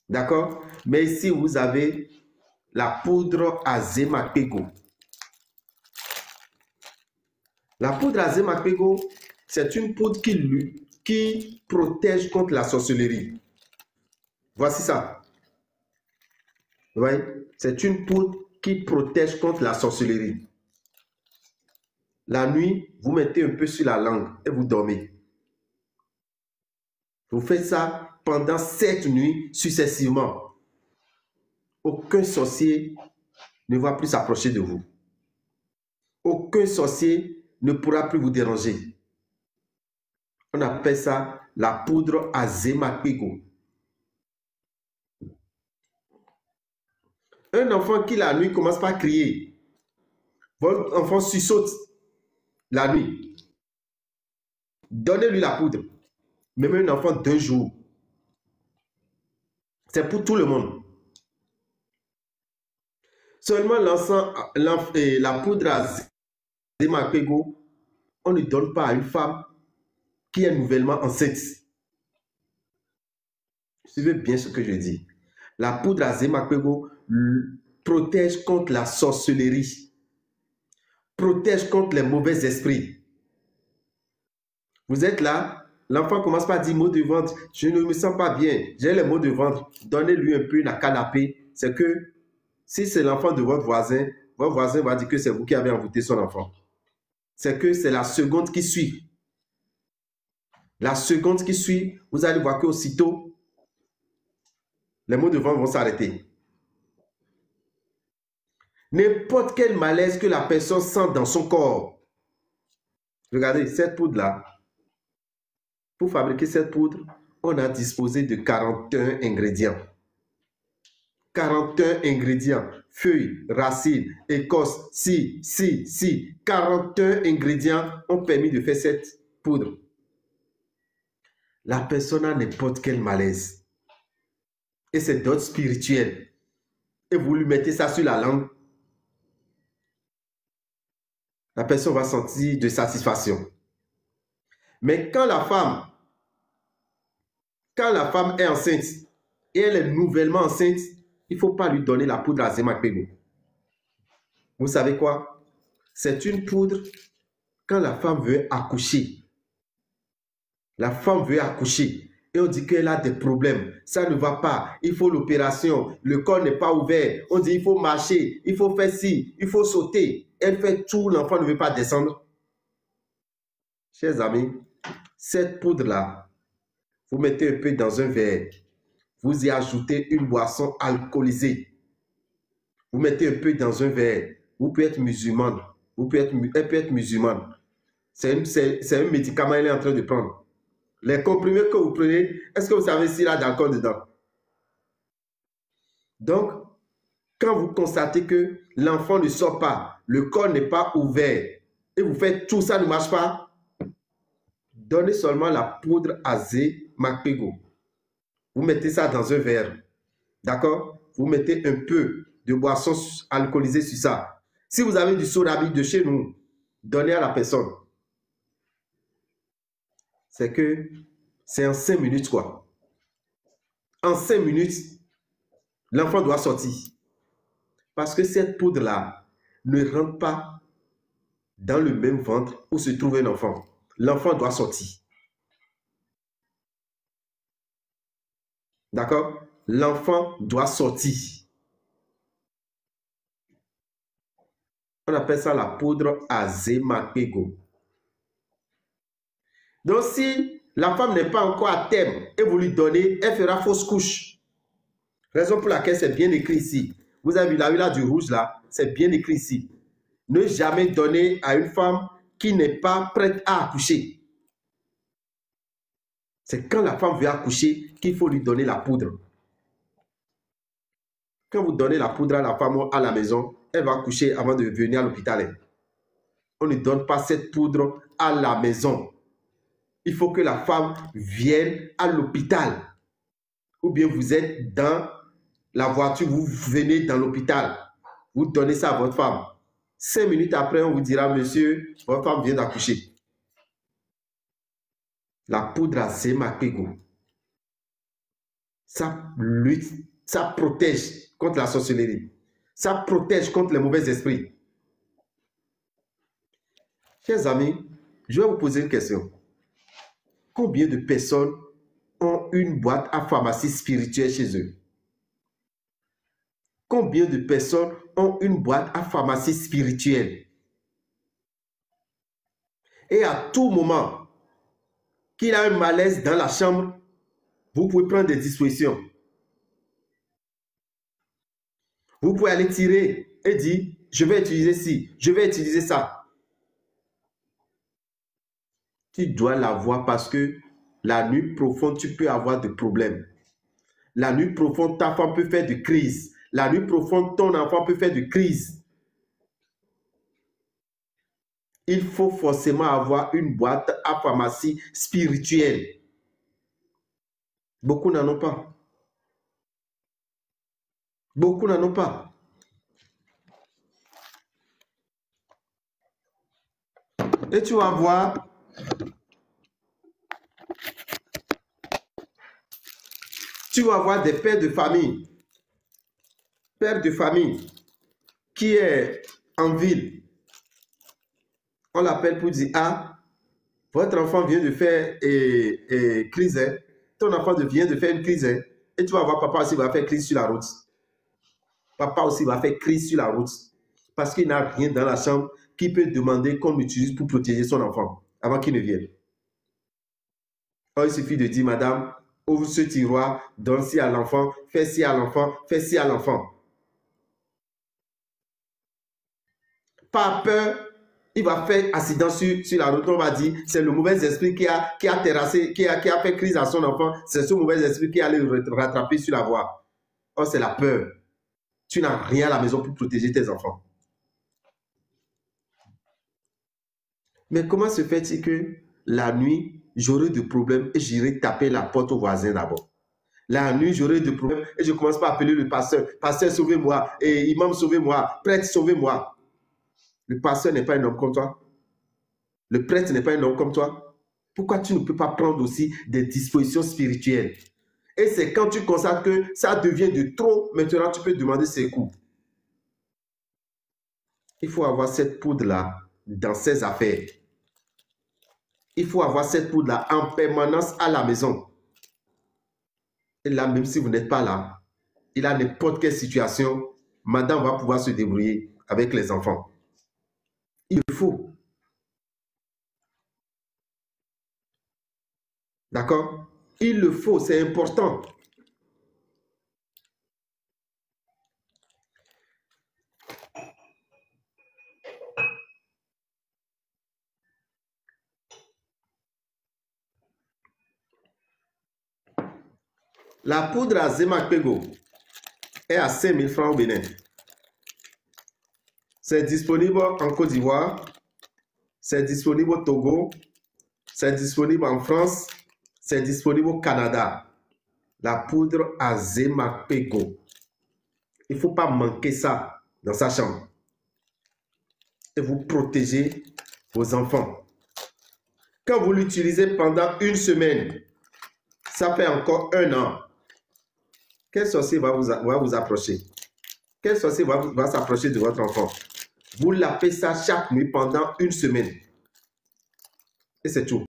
D'accord? Mais ici, vous avez la poudre à Zemakpego. La poudre à Zemakpego, c'est une poudre qui protège contre la sorcellerie. Voici ça. Vous voyez? C'est une poudre qui protège contre la sorcellerie. La nuit, vous mettez un peu sur la langue et vous dormez. Vous faites ça pendant 7 nuits successivement. Aucun sorcier ne va plus s'approcher de vous. Aucun sorcier ne pourra plus vous déranger. On appelle ça la poudre à Zemakpego. Un enfant qui la nuit commence par crier, votre enfant sursaute la nuit. Donnez-lui la poudre. Même un enfant d'1 jour. C'est pour tout le monde. Seulement la poudre à Zemakpego, on ne donne pas à une femme qui est nouvellement enceinte. Suivez bien ce que je dis. La poudre à Zemakpego protège contre la sorcellerie, protège contre les mauvais esprits. Vous êtes là, l'enfant commence par dire maux de ventre, je ne me sens pas bien, j'ai les maux de ventre, donnez-lui un peu la canapé. C'est que si c'est l'enfant de votre voisin va dire que c'est vous qui avez envoûté son enfant. C'est que c'est la seconde qui suit. La seconde qui suit, vous allez voir qu'aussitôt, les maux de ventre vont s'arrêter. N'importe quel malaise que la personne sent dans son corps. Regardez, cette poudre-là, pour fabriquer cette poudre, on a disposé de 41 ingrédients. 41 ingrédients. Feuilles, racines, écorce, si. 41 ingrédients ont permis de faire cette poudre. La personne a n'importe quel malaise. Et c'est d'ordre spirituel. Et vous lui mettez ça sur la langue. La personne va sentir de satisfaction. Mais quand la femme est enceinte et elle est nouvellement enceinte, il ne faut pas lui donner la poudre à Zemakpego. Vous savez quoi? C'est une poudre quand la femme veut accoucher. La femme veut accoucher et on dit qu'elle a des problèmes. Ça ne va pas. Il faut l'opération. Le corps n'est pas ouvert. On dit il faut marcher. Il faut faire ci. Il faut sauter. Elle fait tout. L'enfant ne veut pas descendre. Chers amis, cette poudre-là, vous mettez un peu dans un verre. Vous y ajoutez une boisson alcoolisée. Vous mettez un peu dans un verre. Vous pouvez être musulmane. Elle peut être musulmane. C'est un médicament qu'elle est en train de prendre. Les comprimés que vous prenez, est-ce que vous savez s'il y a d'alcool dedans? Donc, quand vous constatez que l'enfant ne sort pas, le corps n'est pas ouvert, et vous faites tout ça ne marche pas, donnez seulement la poudre à Zemakpego. Vous mettez ça dans un verre. D'accord? Vous mettez un peu de boisson alcoolisée sur ça. Si vous avez du sorabi de chez nous, donnez à la personne. C'est que c'est en 5 minutes quoi. En 5 minutes, l'enfant doit sortir. Parce que cette poudre-là ne rentre pas dans le même ventre où se trouve un enfant. L'enfant doit sortir. D'accord? L'enfant doit sortir. On appelle ça la poudre à Zemakpego. Donc, si la femme n'est pas encore à terme et vous lui donnez, elle fera fausse couche. Raison pour laquelle c'est bien écrit ici. Vous avez vu là du rouge là, c'est bien écrit ici. Ne jamais donner à une femme qui n'est pas prête à accoucher. C'est quand la femme veut accoucher qu'il faut lui donner la poudre. Quand vous donnez la poudre à la femme à la maison, elle va accoucher avant de venir à l'hôpital. On ne donne pas cette poudre à la maison. Il faut que la femme vienne à l'hôpital. Ou bien vous êtes dans la voiture, vous venez dans l'hôpital. Vous donnez ça à votre femme. 5 minutes après, on vous dira, monsieur, votre femme vient d'accoucher. La poudre à Zemakpego. Ça lutte, ça protège contre la sorcellerie. Ça protège contre les mauvais esprits. Chers amis, je vais vous poser une question. Combien de personnes ont une boîte à pharmacie spirituelle chez eux? Combien de personnes ont une boîte à pharmacie spirituelle? Et à tout moment qu'il a un malaise dans la chambre, vous pouvez prendre des dispositions. Vous pouvez aller tirer et dire, je vais utiliser ci, je vais utiliser ça. Tu dois l'avoir parce que la nuit profonde, tu peux avoir des problèmes. La nuit profonde, ta femme peut faire des crises. La nuit profonde, ton enfant peut faire des crises. Il faut forcément avoir une boîte à pharmacie spirituelle. Beaucoup n'en ont pas. Beaucoup n'en ont pas. Et tu vas voir, des pères de famille. Père de famille qui est en ville. On l'appelle pour dire, ah, votre enfant vient de faire crise. Hein? Ton enfant vient de faire une crise. Hein? Et tu vas voir, papa aussi va faire crise sur la route. Papa aussi va faire crise sur la route. Parce qu'il n'a rien dans la chambre qui peut demander qu'on l'utilise pour protéger son enfant avant qu'il ne vienne. Alors, il suffit de dire, madame, ouvre ce tiroir, donne ci à l'enfant, fais ci à l'enfant, fais ci à l'enfant. Pas peur, il va faire accident sur la route. On va dire, c'est le mauvais esprit qui a terrassé, qui a fait crise à son enfant. C'est ce mauvais esprit qui allait le rattraper sur la voie. Oh, c'est la peur. Tu n'as rien à la maison pour protéger tes enfants. Mais comment se fait-il que la nuit, j'aurai des problèmes et j'irai taper la porte au voisin d'abord? La nuit, j'aurai des problèmes et je commence par appeler le pasteur. Pasteur, sauvez-moi. Et imam, sauvez-moi. Prêtre, sauvez-moi. Le pasteur n'est pas un homme comme toi. Le prêtre n'est pas un homme comme toi. Pourquoi tu ne peux pas prendre aussi des dispositions spirituelles? Et c'est quand tu constates que ça devient de trop, maintenant tu peux demander secours. Il faut avoir cette poudre-là dans ses affaires. Il faut avoir cette poudre-là en permanence à la maison. Et là, même si vous n'êtes pas là, il a n'importe quelle situation, madame va pouvoir se débrouiller avec les enfants. Il le faut. D'accord? Il le faut, c'est important. La poudre à Zemakpego est à 5 000 francs au Bénin. C'est disponible en Côte d'Ivoire, c'est disponible au Togo, c'est disponible en France, c'est disponible au Canada. La poudre à Zemakpego. Il ne faut pas manquer ça dans sa chambre. Et vous protégez vos enfants. Quand vous l'utilisez pendant une semaine, ça fait encore 1 an. Quel sorcier va vous approcher? Quel sorcier va s'approcher de votre enfant? Vous lapez ça chaque nuit pendant une semaine. Et c'est tout.